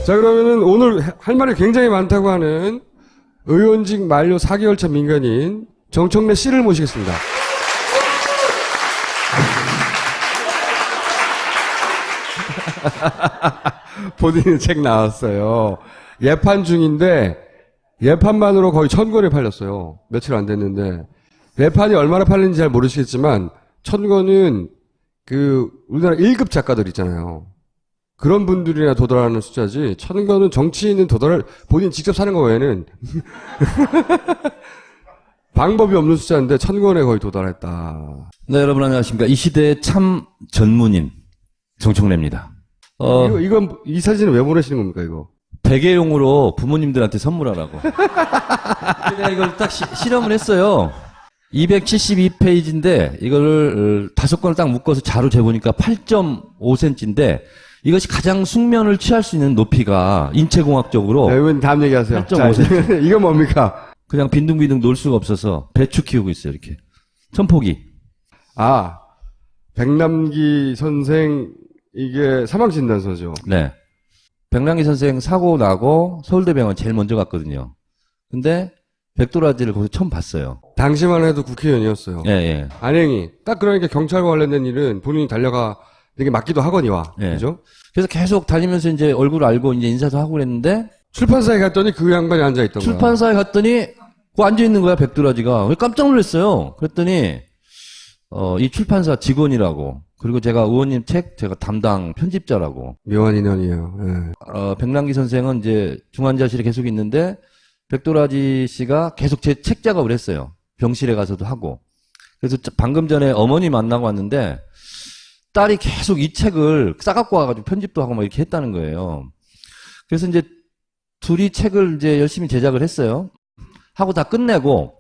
자, 그러면은 오늘 할 말이 굉장히 많다고 하는 의원직 만료 4개월 차 민간인 정청래 씨를 모시겠습니다. 본인의 책 나왔어요. 예판 중인데 예판만으로 거의 1000권이 팔렸어요. 며칠 안 됐는데 예판이 얼마나 팔리는지 잘 모르시겠지만 1000권은 그 우리나라 1급 작가들 있잖아요. 그런 분들이나 도달하는 숫자지 1000권은 정치인은 도달할 본인 직접 사는 거 외에는 방법이 없는 숫자인데 1000권에 거의 도달했다. 네, 여러분 안녕하십니까. 이 시대의 참 전문인 정청래입니다. 이 사진을 왜 보내시는 겁니까, 이거? 베개용으로 부모님들한테 선물하라고. 제가 이걸 딱 실험을 했어요. 272페이지인데 이거를 5권을 딱 묶어서 자로 재보니까 8.5cm인데 이것이 가장 숙면을 취할 수 있는 높이가 인체공학적으로. 네, 의원님 다음 얘기하세요. 8.5cm. 이건 뭡니까? 그냥 빈둥빈둥 놀 수가 없어서 배추 키우고 있어요, 이렇게. 천포기. 아, 백남기 선생, 이게 사망진단서죠. 네. 백남기 선생 사고 나고 서울대병원 제일 먼저 갔거든요. 근데 백도라지를 거기서 처음 봤어요. 당시만 해도 국회의원이었어요. 예, 예. 안행이. 딱 그러니까 경찰과 관련된 일은 본인이 달려가 되게 맞기도 하거니와. 예. 그죠? 그래서 계속 다니면서 이제 얼굴 알고 이제 인사도 하고 그랬는데 출판사에 갔더니 그 양반이 앉아있던 거야. 출판사에 갔더니 그 앉아있는 거야, 백도라지가. 깜짝 놀랐어요. 그랬더니 이 출판사 직원이라고. 그리고 제가 의원님 책 제가 담당 편집자라고. 묘한 인연이에요. 예. 백남기 선생은 이제 중환자실에 계속 있는데 백도라지 씨가 계속 제 책 작업을 했어요. 병실에 가서도 하고. 그래서 방금 전에 어머니 만나고 왔는데 딸이 계속 이 책을 싸갖고 와가지고 편집도 하고 막 이렇게 했다는 거예요. 그래서 이제 둘이 책을 이제 열심히 제작을 했어요. 하고 다 끝내고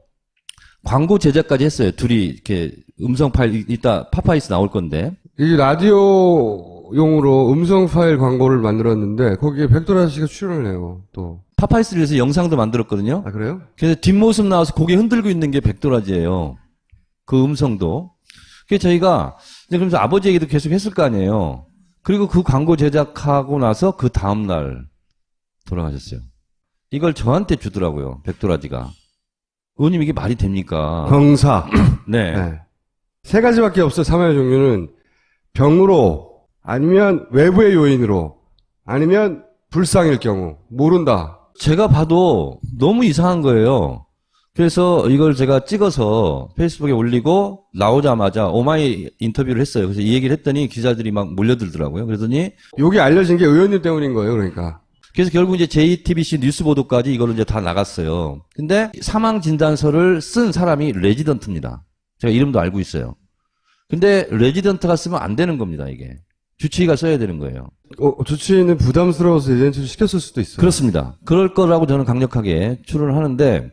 광고 제작까지 했어요. 둘이 이렇게 음성 파일 이따 파파이스 나올 건데. 이 라디오용으로 음성 파일 광고를 만들었는데 거기에 백도라 씨가 출연을 해요. 또. 파파이스를 해서 영상도 만들었거든요. 아, 그래요? 그래서 뒷모습 나와서 고개 흔들고 있는 게 백도라지예요. 그 음성도. 그래서 저희가 이제 그러면서 아버지 얘기도 계속 했을 거 아니에요. 그리고 그 광고 제작하고 나서 그 다음 날 돌아가셨어요. 이걸 저한테 주더라고요. 백도라지가. 의원님 이게 말이 됩니까? 병사. 네. 네. 3가지밖에 없어요. 사망의 종류는 병으로 아니면 외부의 요인으로 아니면 불상일 경우 모른다. 제가 봐도 너무 이상한 거예요. 그래서 이걸 제가 찍어서 페이스북에 올리고 나오자마자 오마이 인터뷰를 했어요. 그래서 이 얘기를 했더니 기자들이 막 몰려들더라고요. 그러더니 여기 알려진 게 의원님 때문인 거예요. 그러니까. 그래서 결국 이제 JTBC 뉴스 보도까지 이걸로 이제 다 나갔어요. 근데 사망 진단서를 쓴 사람이 레지던트입니다. 제가 이름도 알고 있어요. 근데 레지던트가 쓰면 안 되는 겁니다, 이게. 주치의가 써야 되는 거예요. 주치의는 부담스러워서 에젠트를 시켰을 수도 있어요. 그렇습니다. 그럴 거라고 저는 강력하게 추론을 하는데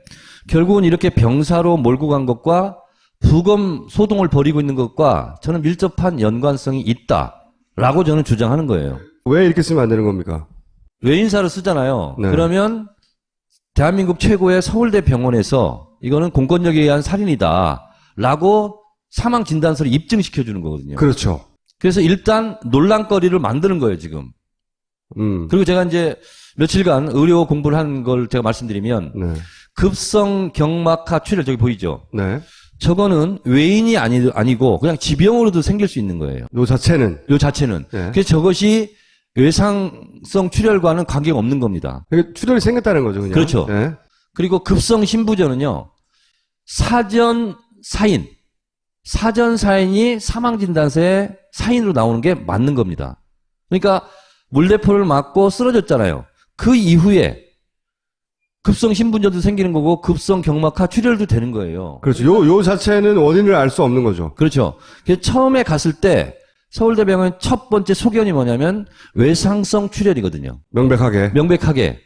결국은 이렇게 병사로 몰고 간 것과 부검 소동을 벌이고 있는 것과 저는 밀접한 연관성이 있다라고 저는 주장하는 거예요. 왜 이렇게 쓰면 안 되는 겁니까? 외인사를 쓰잖아요. 네. 그러면 대한민국 최고의 서울대 병원에서 이거는 공권력에 의한 살인이다라고 사망 진단서를 입증시켜 주는 거거든요. 그렇죠. 그래서 일단 논란거리를 만드는 거예요, 지금. 그리고 제가 이제 며칠간 의료 공부를 한 걸 제가 말씀드리면 네. 급성 경막하 출혈 저기 보이죠? 네. 저거는 외인이 아니고 그냥 지병으로도 생길 수 있는 거예요. 요 자체는. 요 자체는. 네. 그래서 저것이 외상성 출혈과는 관계가 없는 겁니다. 출혈이 생겼다는 거죠, 그냥. 그렇죠. 네. 그리고 급성 신부전은요. 사전 사인이 사망진단서에 사인으로 나오는 게 맞는 겁니다. 그러니까 물대포를 맞고 쓰러졌잖아요. 그 이후에 급성 신분전도 생기는 거고 급성 경막하 출혈도 되는 거예요. 그렇죠. 요 자체는 원인을 알 수 없는 거죠. 그렇죠. 그래서 처음에 갔을 때 서울대병원 첫 번째 소견이 뭐냐면 외상성 출혈이거든요. 명백하게. 그러니까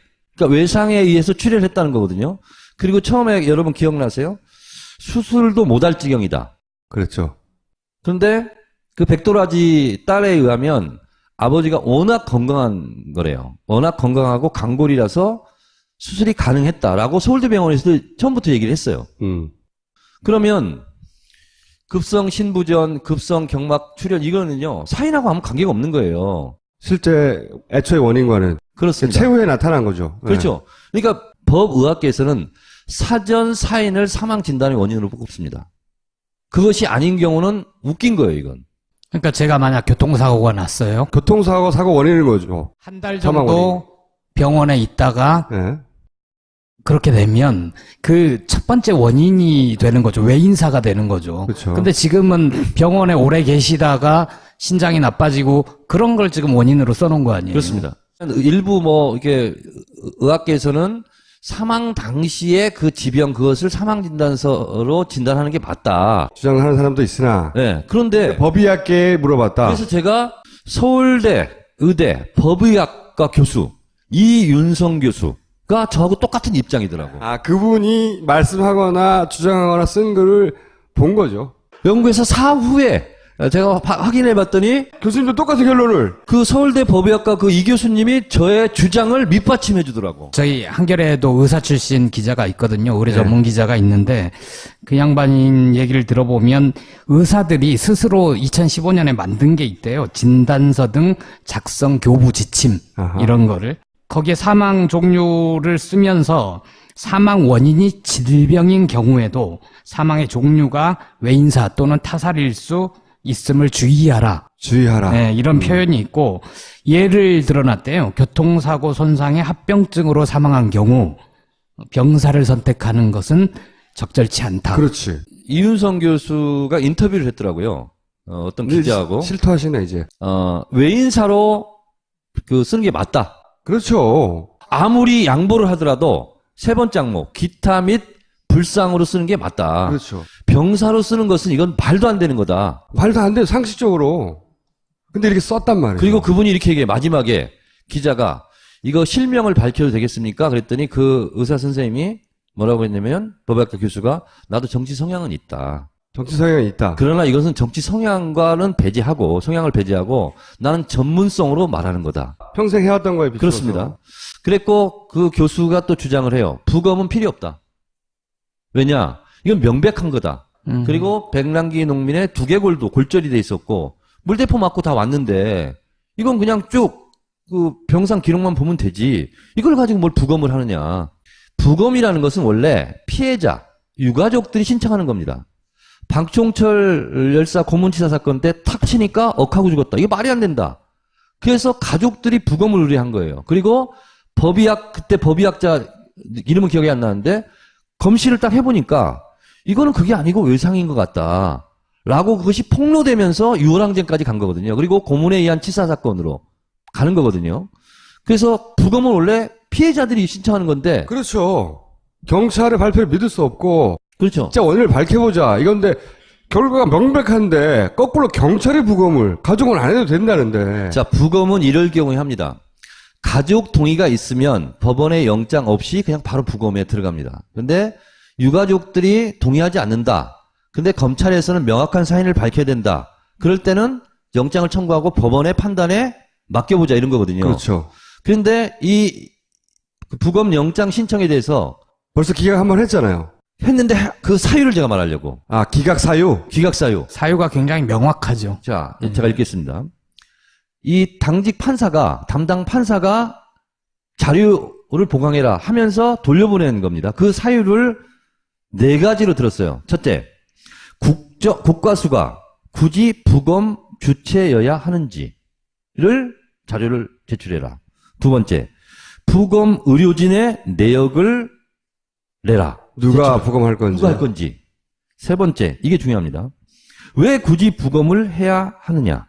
외상에 의해서 출혈했다는 거거든요. 그리고 처음에 여러분 기억나세요? 수술도 못할 지경이다. 그렇죠. 그런데 그 백도라지 딸에 의하면 아버지가 워낙 건강한 거래요. 워낙 건강하고 강골이라서 수술이 가능했다라고 서울대병원에서도 처음부터 얘기를 했어요. 그러면 급성 신부전, 급성 경막 출혈 이거는요 사인하고 아무 관계가 없는 거예요. 실제 애초의 원인과는. 그렇습니다. 최후에 나타난 거죠. 그렇죠. 그러니까 법의학계에서는 사전 사인을 사망 진단의 원인으로 꼽습니다. 그것이 아닌 경우는 웃긴 거예요, 이건. 그러니까 제가 만약 교통사고가 났어요. 교통사고 사고 원인인 거죠. 한 달 사망 정도 병원에 있다가 예. 그렇게 되면 그 첫 번째 원인이 되는 거죠. 외인사가 되는 거죠. 그렇죠. 근데 지금은 병원에 오래 계시다가 신장이 나빠지고 그런 걸 지금 원인으로 써놓은 거 아니에요? 그렇습니다. 일부 뭐 이게 의학계에서는 사망 당시에 그 지병 그것을 사망 진단서로 진단하는 게 맞다. 주장하는 사람도 있으나 네. 그런데 법의학계에 물어봤다. 그래서 제가 서울대 의대 법의학과 교수 이윤성 교수가 저하고 똑같은 입장이더라고. 아, 그분이 말씀하거나 주장하거나 쓴 글을 본 거죠. 연구에서 사후에 제가 확인해 봤더니 교수님도 똑같은 결론을. 그 서울대 법의학과 그 이 교수님이 저의 주장을 밑받침해 주더라고. 저희 한겨레에도 의사 출신 기자가 있거든요. 의료 네. 전문 기자가 있는데 그 양반인 얘기를 들어보면 의사들이 스스로 2015년에 만든 게 있대요. 진단서 등 작성 교부 지침 아하. 이런 거를. 거기에 사망 종류를 쓰면서 사망 원인이 질병인 경우에도 사망의 종류가 외인사 또는 타살일 수 있음을 주의하라. 주의하라. 네, 이런 표현이 있고 예를 들어놨대요. 교통사고 손상의 합병증으로 사망한 경우 병사를 선택하는 것은 적절치 않다. 그렇지. 이윤성 교수가 인터뷰를 했더라고요. 어떤 기자하고 실토하시네, 이제. 외인사로 그 쓰는 게 맞다. 그렇죠. 아무리 양보를 하더라도 세 번째 항목 기타 및 불상으로 쓰는 게 맞다. 그렇죠. 병사로 쓰는 것은 이건 말도 안 되는 거다. 말도 안 돼요, 상식적으로. 근데 이렇게 썼단 말이에요. 그리고 그분이 이렇게 얘기해. 마지막에 기자가 이거 실명을 밝혀도 되겠습니까? 그랬더니 그 의사 선생님이 뭐라고 했냐면 법학과 교수가 나도 정치 성향은 있다. 정치 성향이 있다. 그러나 이것은 정치 성향과는 배제하고 성향을 배제하고 나는 전문성으로 말하는 거다. 평생 해왔던 거에 비춰서. 그렇습니다. 그랬고 그 교수가 또 주장을 해요. 부검은 필요 없다. 왜냐? 이건 명백한 거다. 그리고 백남기 농민의 두개골도 골절이 돼 있었고 물대포 맞고 다 왔는데 이건 그냥 쭉 그 병상 기록만 보면 되지. 이걸 가지고 뭘 부검을 하느냐. 부검이라는 것은 원래 피해자, 유가족들이 신청하는 겁니다. 박종철 열사 고문치사 사건 때 탁 치니까 억하고 죽었다. 이게 말이 안 된다. 그래서 가족들이 부검을 의뢰한 거예요. 그리고 그때 법의학자 이름은 기억이 안 나는데 검시를 딱 해보니까 이거는 그게 아니고 외상인 것 같다. 라고 그것이 폭로되면서 유월항쟁까지 간 거거든요. 그리고 고문에 의한 치사 사건으로 가는 거거든요. 그래서 부검은 원래 피해자들이 신청하는 건데. 그렇죠. 경찰의 발표를 믿을 수 없고. 그렇죠. 진짜 원인을 밝혀보자. 이건데, 결과가 명백한데, 거꾸로 경찰의 부검을 가족은 안 해도 된다는데. 자, 부검은 이럴 경우에 합니다. 가족 동의가 있으면 법원의 영장 없이 그냥 바로 부검에 들어갑니다. 근데 유가족들이 동의하지 않는다. 근데 검찰에서는 명확한 사인을 밝혀야 된다. 그럴 때는 영장을 청구하고 법원의 판단에 맡겨보자 이런 거거든요. 그렇죠. 그런데 이 부검 영장 신청에 대해서 벌써 기각 한번 했잖아요. 했는데 그 사유를 제가 말하려고. 아, 기각 사유? 기각 사유. 사유가 굉장히 명확하죠. 자, 제가 읽겠습니다. 이 당직 판사가, 담당 판사가 자료를 보강해라 하면서 돌려보내는 겁니다. 그 사유를 4가지로 들었어요. 첫째, 국과수가 굳이 부검 주체여야 하는지를 자료를 제출해라. 두 번째, 부검 의료진의 내역을 내라. 누가 제출. 부검할 건지. 누가 할 건지. 세 번째, 이게 중요합니다. 왜 굳이 부검을 해야 하느냐?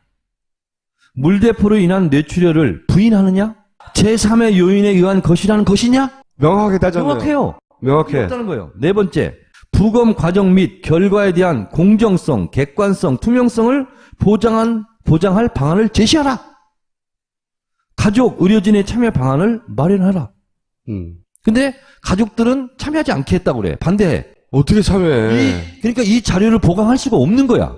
물대포로 인한 뇌출혈을 부인하느냐? 제3의 요인에 의한 것이라는 것이냐? 명확하게 따졌네요. 명확해요. 명확해. 없다는 거예요. 네 번째, 부검 과정 및 결과에 대한 공정성, 객관성, 투명성을 보장할 방안을 제시하라. 가족, 의료진의 참여 방안을 마련하라. 근데 가족들은 참여하지 않게 했다고 그래. 반대해. 어떻게 참여해? 그러니까 이 자료를 보강할 수가 없는 거야.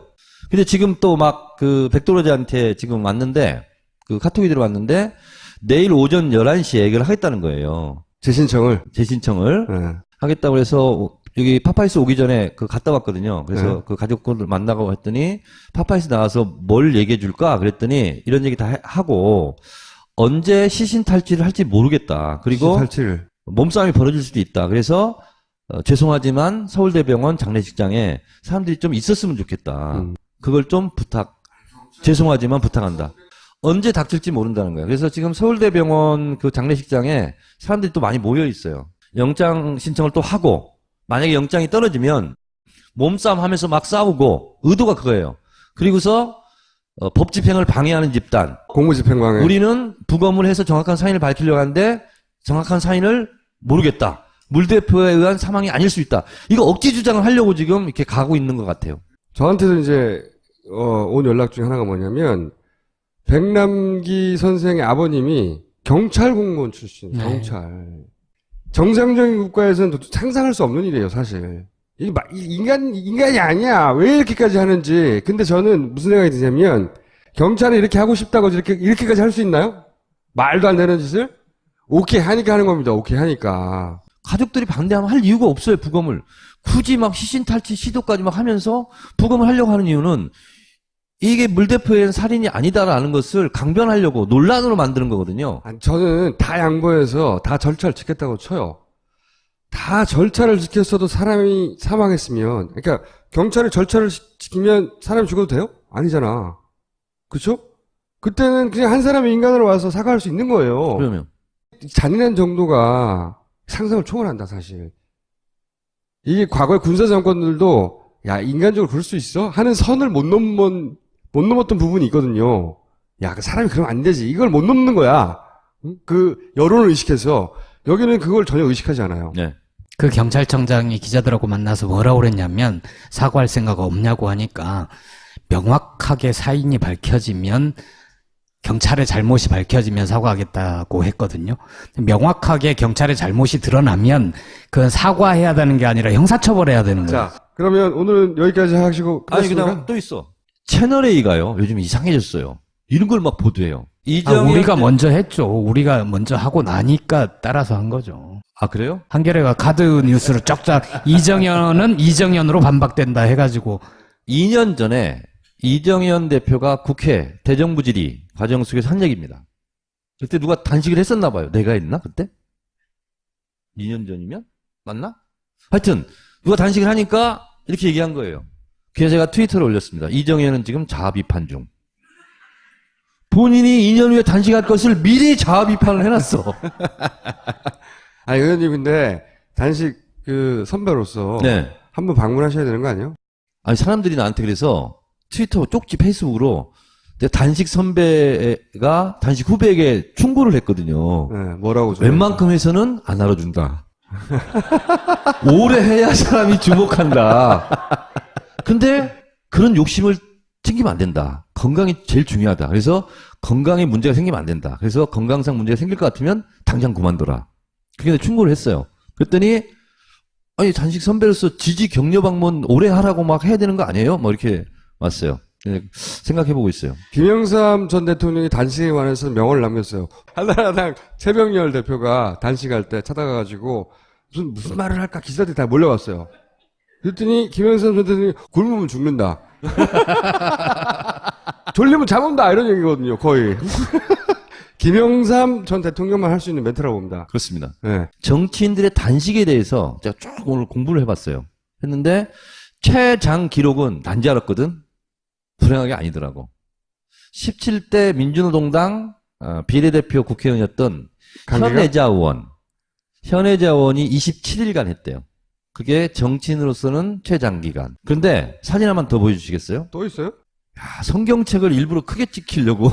근데 지금 또 막 그 백도라지한테 지금 왔는데 그 카톡이 들어왔는데 내일 오전 11시에 얘기를 하겠다는 거예요. 재신청을? 재신청을 네. 하겠다고 해서 여기 파파이스 오기 전에 그 갔다 왔거든요. 그래서 그 가족분들 만나고 했더니 파파이스 나와서 뭘 얘기해 줄까? 그랬더니 이런 얘기 다 하고 언제 시신 탈취를 할지 모르겠다. 그리고 탈취를. 몸싸움이 벌어질 수도 있다. 그래서 죄송하지만 서울대병원 장례식장에 사람들이 좀 있었으면 좋겠다. 그걸 좀 죄송하지만 부탁한다. 언제 닥칠지 모른다는 거예요. 그래서 지금 서울대병원 그 장례식장에 사람들이 또 많이 모여 있어요. 영장 신청을 또 하고, 만약에 영장이 떨어지면 몸싸움 하면서 막 싸우고, 의도가 그거예요. 그리고서 법 집행을 방해하는 집단. 공무집행방해. 우리는 부검을 해서 정확한 사인을 밝히려고 하는데 정확한 사인을 모르겠다. 물 대표에 의한 사망이 아닐 수 있다. 이거 억지 주장을 하려고 지금 이렇게 가고 있는 것 같아요. 저한테도 이제 온 연락 중에 하나가 뭐냐면 백남기 선생의 아버님이 경찰 공무원 출신. 네. 경찰. 정상적인 국가에서는 상상할 수 없는 일이에요, 사실. 이게 인간이 아니야. 왜 이렇게까지 하는지. 근데 저는 무슨 생각이 드냐면 경찰이 이렇게 하고 싶다고 이렇게까지 할 수 있나요? 말도 안 되는 짓을? 오케이 하니까 하는 겁니다. 오케이 하니까. 가족들이 반대하면 할 이유가 없어요, 부검을. 굳이 막 시신 탈취 시도까지 막 하면서 부검을 하려고 하는 이유는 이게 물 대표에는 살인이 아니다라는 것을 강변하려고 논란으로 만드는 거거든요. 아니, 저는 다 양보해서 다 절차를 지켰다고 쳐요. 다 절차를 지켰어도 사람이 사망했으면, 그러니까 경찰이 절차를 지키면 사람이 죽어도 돼요? 아니잖아. 그렇죠? 그때는 그냥 한 사람이 인간으로 와서 사과할 수 있는 거예요. 그러면 잔인한 정도가 상상을 초월한다, 사실. 이게 과거의 군사 정권들도 야, 인간적으로 그럴 수 있어? 하는 선을 못 넘었던 부분이 있거든요. 야, 그 사람이 그러면 안 되지. 이걸 못 넘는 거야. 응? 그 여론을 의식해서. 여기는 그걸 전혀 의식하지 않아요. 네. 그 경찰청장이 기자들하고 만나서 뭐라고 그랬냐면 사과할 생각 없냐고 하니까 명확하게 사인이 밝혀지면 경찰의 잘못이 밝혀지면 사과하겠다고 했거든요. 명확하게 경찰의 잘못이 드러나면 그건 사과해야 되는 게 아니라 형사처벌해야 되는 거예요. 자, 그러면 오늘은 여기까지 하시고 아니, 끝났습니까? 그다음 또 있어. 채널A가요. 요즘 이상해졌어요. 이런 걸 막 보도해요. 우리가 먼저 했죠. 우리가 먼저 하고 나니까 따라서 한 거죠. 아, 그래요? 한겨레가 가드 뉴스를 쫙쫙 이정현은 이정현으로 반박된다 해가지고 2년 전에 이정현 대표가 국회 대정부 질의 과정 속에서 한 얘기입니다. 그때 누가 단식을 했었나 봐요. 내가 했나 그때? 2년 전이면? 맞나? 하여튼 누가 단식을 하니까 이렇게 얘기한 거예요. 그래서 제가 트위터를 올렸습니다. 이정현은 지금 자아 비판 중. 본인이 2년 후에 단식할 것을 미리 자아 비판을 해놨어. 아니, 의원님, 근데, 단식, 선배로서. 네. 한번 방문하셔야 되는 거 아니에요? 아니, 사람들이 나한테 그래서 트위터 쪽지 페이스북으로 내가 단식 선배가 단식 후배에게 충고를 했거든요. 네, 뭐라고. 웬만큼 해서는 안 알아준다. 오래 해야 사람이 주목한다. 근데 그런 욕심을 챙기면 안 된다. 건강이 제일 중요하다. 그래서 건강에 문제가 생기면 안 된다. 그래서 건강상 문제가 생길 것 같으면 당장 그만둬라. 그렇게 내가 충고를 했어요. 그랬더니 아니 단식 선배로서 지지 격려 방문 오래 하라고 막 해야 되는 거 아니에요? 뭐 이렇게 왔어요. 생각해보고 있어요. 김영삼 전 대통령이 단식에 관해서 명언을 남겼어요. 한나라당 최병렬 대표가 단식할 때 찾아가가지고 무슨 말을 할까 기자들이 다 몰려왔어요. 그랬더니 김영삼 전 대통령이 굶으면 죽는다. 졸리면 잠 온다 이런 얘기거든요. 거의. 김영삼 전 대통령만 할 수 있는 멘트라고 봅니다. 그렇습니다. 네. 정치인들의 단식에 대해서 제가 쭉 오늘 공부를 해봤어요. 했는데 최장 기록은 난 줄 알았거든. 불행하게 아니더라고. 17대 민주노동당 비례대표 국회의원이었던 강기가? 현혜자 의원이 27일간 했대요. 그게 정치인으로서는 최장기간. 그런데 사진 하나만 더 보여주시겠어요? 또 있어요? 야, 성경책을 일부러 크게 찍히려고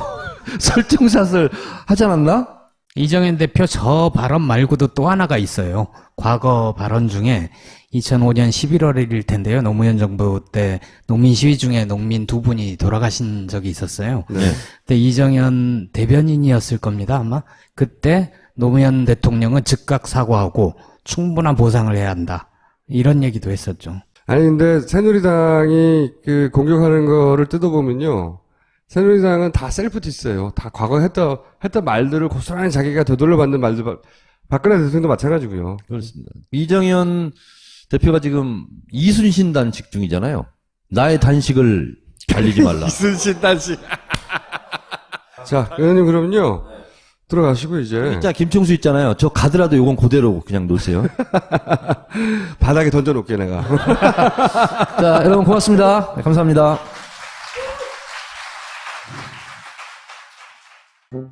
설정샷을 하지 않았나? 이정현 대표 저 발언 말고도 또 하나가 있어요. 과거 발언 중에 2005년 11월일 텐데요. 노무현 정부 때 농민 시위 중에 농민 두 분이 돌아가신 적이 있었어요. 네. 그때 이정현 대변인이었을 겁니다. 아마 그때 노무현 대통령은 즉각 사과하고 충분한 보상을 해야 한다. 이런 얘기도 했었죠. 아니 근데 새누리당이 공격하는 거를 뜯어보면요. 새누리당은 다 셀프 디스예요. 다 과거에 했던 말들을 고스란히 자기가 되돌려 받는 말들, 박근혜 대통령도 마찬가지고요. 그렇습니다. 이정현 대표가 지금 이순신 단식 중이잖아요. 나의 단식을 달리지 말라. 이순신 단식. 자, 의원님 그러면요. 들어가시고 이제 진짜 김총수 있잖아요. 저 가더라도 요건 그대로 그냥 놓으세요. 바닥에 던져놓게 내가. 자, 여러분 고맙습니다. 네, 감사합니다.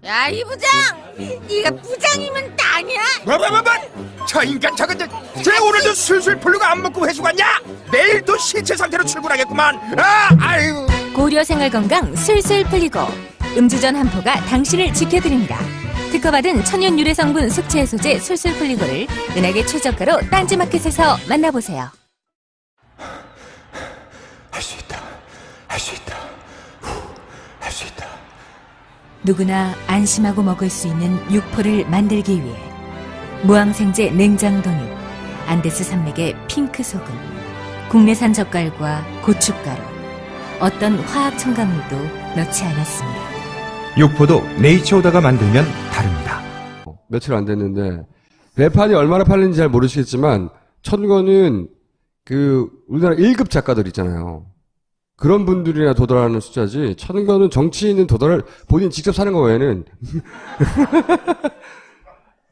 야, 이 부장! 네가 부장이면 땅이야? 뭐? 저 인간 저건 쟤 오늘도 술술 풀리고 안 먹고 회수 갔냐? 내일도 신체 상태로 출근하겠구만. 아유. 고려 생활건강 술술 풀리고 음주전 한 포가 당신을 지켜드립니다. 특허받은 천연 유래 성분 숙취 해소제 술술 풀리고를 은하계 최저가로 딴지마켓에서 만나보세요. 할 수 있다. 할 수 있다. 할 수 있다. 누구나 안심하고 먹을 수 있는 육포를 만들기 위해 무항생제 냉장 돈육, 안데스 산맥의 핑크 소금, 국내산 젓갈과 고춧가루, 어떤 화학 첨가물도 넣지 않았습니다. 육포도 네이처오다가 만들면 다릅니다. 며칠 안 됐는데 외판이 얼마나 팔리는지 잘 모르시겠지만 천권은 그 우리나라 1급 작가들 있잖아요. 그런 분들이나 도달하는 숫자지 천권은 정치인은 도달을 본인 직접 사는 거 외에는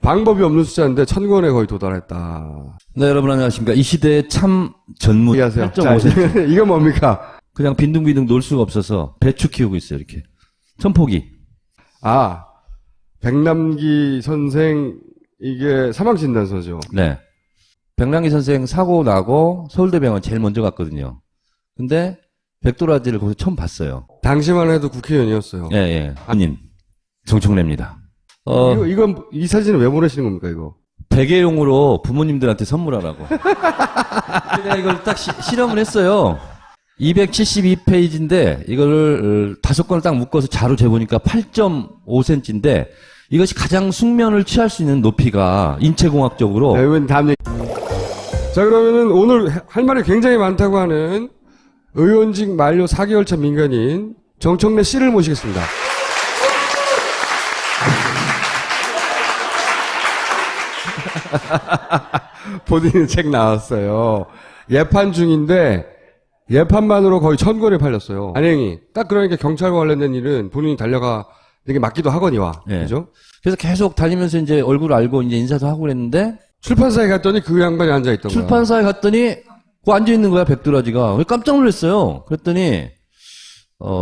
방법이 없는 숫자인데 천권에 거의 도달했다. 네, 여러분 안녕하십니까. 이 시대의 참 전무 얘기하세요. 8.5cm. 이건 뭡니까? 그냥 빈둥빈둥 놀 수가 없어서 배추 키우고 있어요, 이렇게. 천포기. 아, 백남기 선생 이게 사망진단서죠. 네. 백남기 선생 사고 나고 서울대병원 제일 먼저 갔거든요. 근데 백도라지를 거기서 처음 봤어요. 당시만 해도 국회의원이었어요. 예, 예. 본인. 정청래입니다. 이건 이 사진을 왜 보내시는 겁니까 이거? 베개용으로 부모님들한테 선물하라고. 내가 이걸 딱 실험을 했어요. 272페이지인데 이거를 5건을 딱 묶어서 자로 재보니까 8.5cm인데 이것이 가장 숙면을 취할 수 있는 높이가 인체공학적으로. 네, 이건 다음 얘기. 자, 그러면은 오늘 할 말이 굉장히 많다고 하는 의원직 만료 4개월 차 민간인 정청래 씨를 모시겠습니다. 본인의 책 나왔어요. 예판 중인데 예판만으로 거의 1000권이 팔렸어요. 안행이. 딱 그러니까 경찰과 관련된 일은 본인이 달려가 이게 맞기도 하거니와. 예. 그죠? 그래서 계속 다니면서 이제 얼굴 알고 이제 인사도 하고 그랬는데 출판사에 갔더니 그 양반이 앉아있던 거야. 출판사에 갔더니 그 앉아있는 거야, 백도라지가. 깜짝 놀랐어요. 그랬더니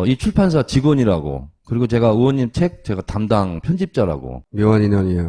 이 출판사 직원이라고. 그리고 제가 의원님 책 제가 담당 편집자라고. 묘한 인연이에요.